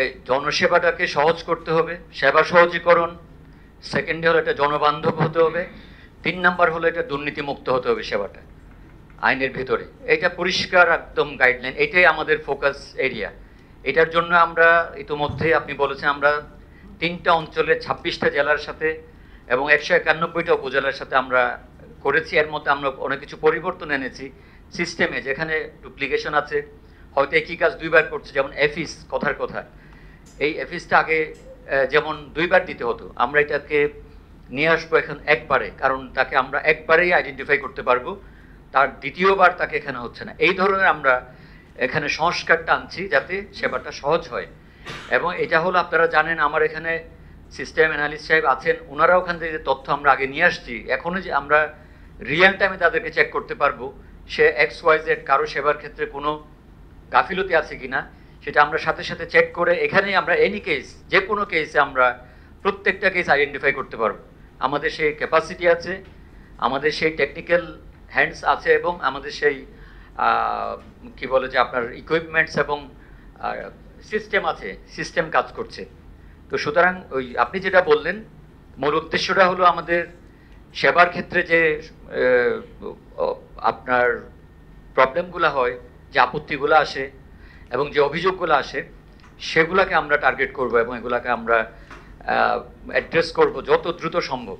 এই জনসেবাটাকে সহজ করতে হবে, সেবা সহজীকরণ। সেকেন্ডে হলো এটা জনবান্ধব হতে হবে। 3 নাম্বার হলো এটা দুর্নীতিমুক্ত হতে হবে সেবাটা আইনের ভিতরে। এটা পরিষ্কার একদম গাইডলাইন, এটাই আমাদের ফোকাস এরিয়া। এটার জন্য আমরা ইতিমধ্যে আপনি বলেছেন আমরা 3টা অঞ্চলের 26টা জেলার সাথে এবং 191টা উপজেলার সাথে আমরা করেছি। এর মধ্যে আমরা অনেক কিছু পরিবর্তন এনেছি সিস্টেমে, যেখানে ডুপ্লিকেশন আছে, হয়তো একই কাজ 2বার করছে। যেমন এফিস, কথার কথা, এই এফিসটা আগে যেমন 2বার দিতে হতো, আমরা এটাকে নিয়ে আসবো এখন একবারে, কারণ তাকে আমরা একবারেই আইডেন্টিফাই করতে পারবো, তার দ্বিতীয়বার তাকে এখানে হচ্ছে না। এই ধরনের আমরা এখানে সংস্কারটা আনছি যাতে সেবাটা সহজ হয়। এবং এটা হলো আপনারা জানেন আমার এখানে সিস্টেম অ্যানালিস্ট সাহেব আছেন, ওনারা ওখান থেকে যে তথ্য আমরা আগে নিয়ে আসছি, এখনও যে আমরা রিয়েল টাইমে তাদেরকে চেক করতে পারবো সে XYZ কারো সেবার ক্ষেত্রে কোনো গাফিলতি আছে কিনা, সেটা আমরা সাথে সাথে চেক করে এখানেই আমরা এনি কেস, যে কোনো কেসে আমরা প্রত্যেকটা কেস আইডেন্টিফাই করতে পারবো। আমাদের সেই ক্যাপাসিটি আছে, আমাদের সেই টেকনিক্যাল হ্যান্ডস আছে, এবং আমাদের সেই কি বলে যে আপনার ইকুইপমেন্টস এবং সিস্টেম আছে, সিস্টেম কাজ করছে। তো সুতরাং ওই আপনি যেটা বললেন, মূল উদ্দেশ্যটা হলো আমাদের সেবার ক্ষেত্রে যে আপনার প্রবলেমগুলো হয়, যে আপত্তিগুলো আসে এবং যে অভিযোগগুলো আসে, সেগুলোকে আমরা টার্গেট করব এবং এগুলোকে আমরা অ্যাড্রেস করব যত দ্রুত সম্ভব।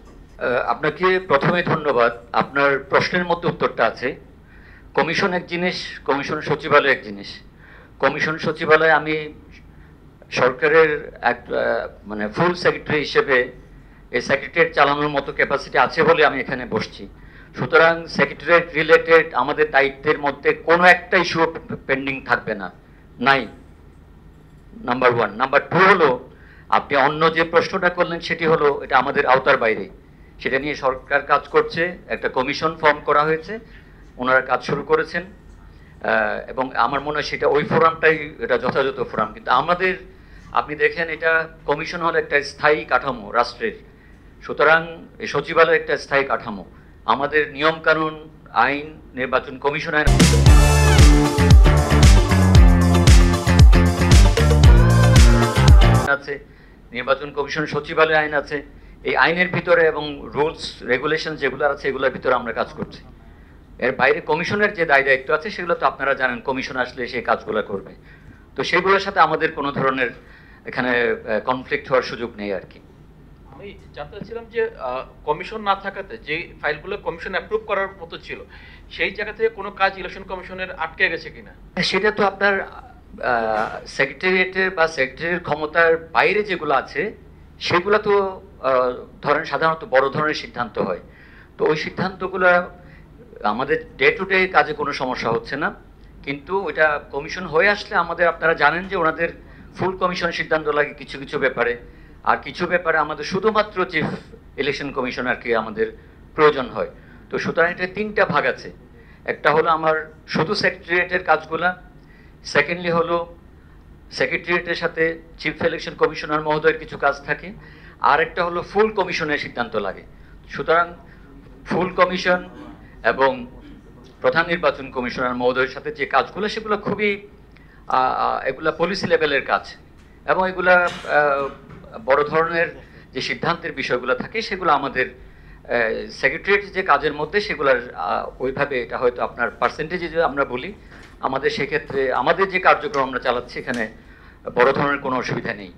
আপনাকে প্রথমে ধন্যবাদ। আপনার প্রশ্নের মধ্যে উত্তরটা আছে। কমিশন এক জিনিস, কমিশন সচিবালয় এক জিনিস। কমিশন সচিবালয়ে আমি সরকারের এক মানে ফুল সেক্রেটারি হিসেবে এই সেক্রেটারিয়েট চালানোর মতো ক্যাপাসিটি আছে বলে আমি এখানে বসছি। সুতরাং সেক্রেটারিয়েট রিলেটেড আমাদের দায়িত্বের মধ্যে কোনো একটা ইস্যু পেন্ডিং থাকবে না, নাই, নাম্বার 1। নাম্বার 2 হলো আপনি অন্য যে প্রশ্নটা করলেন সেটি হলো এটা আমাদের আওতার বাইরে, সেটা নিয়ে সরকার কাজ করছে, একটা কমিশন ফর্ম করা হয়েছে, ওনারা কাজ শুরু করেছেন, এবং আমার মনে হয় সেটা ওই ফোরামটাই এটা যথাযথ ফোরাম। কিন্তু আমাদের আপনি দেখেন এটা কমিশন হলো একটা স্থায়ী কাঠামো রাষ্ট্রের, সুতরাং এই সচিবালয় একটা স্থায়ী কাঠামো। আমাদের নিয়ম কানুন, আইন, নির্বাচন কমিশন আইন আছে, নির্বাচন কমিশন সচিবালয় আইন আছে, এই আইনের ভিতরে এবং রুলস রেগুলেশন যেগুলো আছে এগুলোর ভিতরে আমরা কাজ করছি। এর বাইরে কমিশনের যে দায় দায়িত্ব আছে সেগুলো তো আপনারা জানেন, কমিশন আসলে সেই কাজগুলো করবে। তো সেগুলোর সাথে আমাদের কোনো ধরনের এখানে কনফ্লিক্ট হওয়ার সুযোগ নেই আর কি। আমি জানতে চাচ্ছিলাম যে কমিশন না থাকাতে যে ফাইলগুলো কমিশন অ্যাপ্রুভ করার মতো ছিল, সেই জায়গা থেকে কোনো কাজ ইলেকশন কমিশনের আটকে গেছে কিনা? সেটা তো আপনার সেক্রেটারিয়েটের বা সেক্রেটারির ক্ষমতার বাইরে যেগুলো আছে সেগুলো তো ধরেন সাধারণত বড় ধরনের সিদ্ধান্ত হয়। তো ওই সিদ্ধান্তগুলো আমাদের ডে টু ডে কাজে কোনো সমস্যা হচ্ছে না, কিন্তু ওইটা কমিশন হয়ে আসলে আমাদের, আপনারা জানেন যে ওনাদের ফুল কমিশন সিদ্ধান্ত লাগে কিছু কিছু ব্যাপারে, আর কিছু ব্যাপারে আমাদের শুধুমাত্র চিফ ইলেকশন কমিশনারকে আমাদের প্রয়োজন হয়। তো সুতরাং এটা 3টা ভাগ আছে। একটা হলো আমার শুধু সেক্রেটারিয়েটের কাজগুলা, সেকেন্ডলি হলো সেক্রেটারিয়েটের সাথে চিফ ইলেকশন কমিশনার মহোদয়ের কিছু কাজ থাকে, আর একটা হলো ফুল কমিশনের সিদ্ধান্ত লাগে। সুতরাং ফুল কমিশন এবং প্রধান নির্বাচন কমিশনার মহোদয়ের সাথে যে কাজগুলো সেগুলো খুবই এগুলা পলিসি লেভেলের কাজ, এবং এগুলা বড় ধরনের যে সিদ্ধান্তের বিষয়গুলো থাকে সেগুলো আমাদের সেক্রেটারিয়েট যে কাজের মধ্যে সেগুলোর ওইভাবে এটা হয়তো আপনার পার্সেন্টেজে যদি আমরা বলি, আমাদের সেক্ষেত্রে আমাদের যে কার্যক্রম আমরা চালাচ্ছি এখানে বড় ধরনের কোনো অসুবিধা নেই।